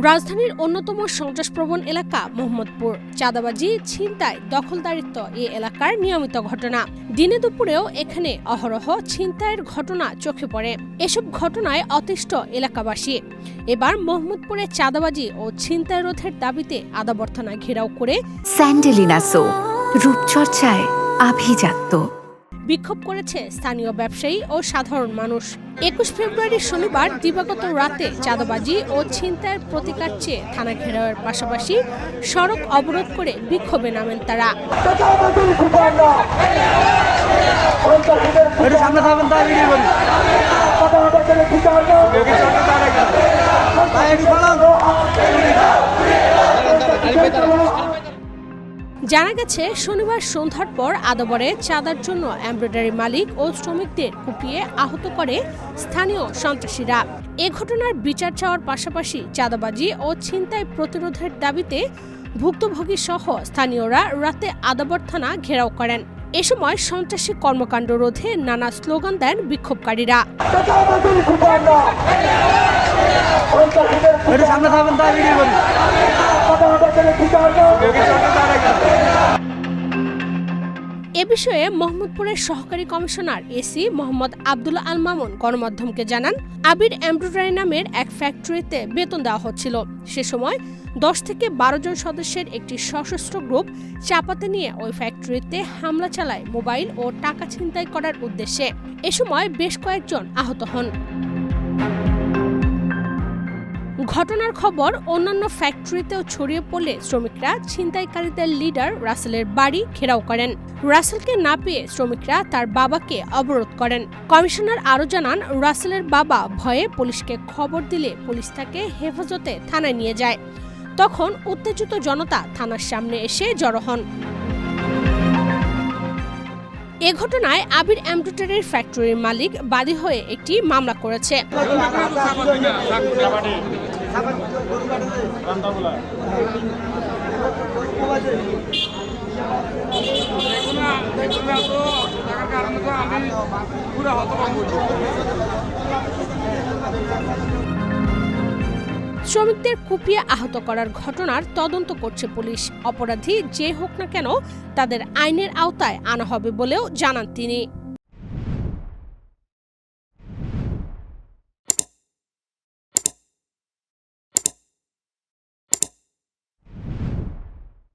রাজধানীর অন্যতম সন্ত্রাসপ্রবণ এলাকা মোহাম্মদপুর। চাঁদাবাজি, ছিনতাই, দখলদারিত্ব এই এলাকার নিয়মিত ঘটনা। দিনে দুপুরেও এখানে অহরহ ছিনতাইয়ের ঘটনা চোখে পড়ে। এসব ঘটনায় অতিষ্ঠ এলাকাবাসী। এবার মোহাম্মদপুরে চাঁদাবাজি ও ছিনতাই রোধের দাবিতে আদাবর্থনা ঘেরাও করে স্যান্ডেলিনা সো, রূপচর্চায় আভিজাত্য। বিক্ষোভ করেছে স্থানীয় ব্যবসায়ী ও সাধারণ মানুষ। ২১ ফেব্রুয়ারি শনিবার দিবাগত রাতে চাঁদাবাজি ও ছিনতাইয়ের প্রতিকার চেয়ে থানা ঘেরাওয়ের পাশাপাশি সড়ক অবরোধ করে বিক্ষোভে নামেন তারা। জানা গেছে, শনিবার সন্ধ্যার পর আদাবরে চাঁদার জন্য এমব্রয়ডারি মালিক ও শ্রমিকদের কুপিয়ে আহত করে স্থানীয় সন্ত্রাসীরা। এ ঘটনার বিচার চাওয়ার পাশাপাশি চাঁদাবাজি ও ছিনতাই প্রতিরোধের দাবিতে ভুক্তভোগী সহ স্থানীয়রা রাতে আদাবর থানা ঘেরাও করেন। এ সময় সন্ত্রাসী কর্মকাণ্ড রোধে নানা স্লোগান দেন বিক্ষোভকারীরা। এ বিষয়ে মোহাম্মদপুরের সহকারী কমিশনার এসি মোহাম্মদ আব্দুল আল মামুন গণমাধ্যমকে জানান, আবির এমব্রয়ডারি নামের এক ফ্যাক্টরিতে বেতন দেওয়া হচ্ছিল। সে সময় 10 থেকে 12 জন সদস্যের একটি সশস্ত্র গ্রুপ চাপাতে নিয়ে ওই ফ্যাক্টরিতে হামলা চালায় মোবাইল ও টাকা ছিনতাই করার উদ্দেশ্যে। এ সময় বেশ কয়েকজন আহত হন। ঘটনার খবর অন্যান্য ফ্যাক্টরিতেও ছড়িয়ে পড়লে শ্রমিকরা ছিনতাইকারীদের লিডার রাসেলের বাড়ি ঘেরাও করেন। রাসেলকে না পেয়ে শ্রমিকরা তার বাবাকে অবরোধ করেন। কমিশনার আরও জানান, রাসেলের বাবা ভয়ে পুলিশকে খবর দিলে পুলিশ তাকে হেফাজতে থানায় নিয়ে যায়। তখন উত্তেজিত জনতা থানার সামনে এসে জড়ো হন। এ ঘটনায় আবির এমব্রয়ডারি ফ্যাক্টরির মালিক বাদী হয়ে একটি মামলা করেছে। শ্রমিকদের কুপিয়ে আহত করার ঘটনার তদন্ত করছে পুলিশ। অপরাধী যে হোক না কেন তাদের আইনের আওতায় আনা হবে বলেও জানান তিনি।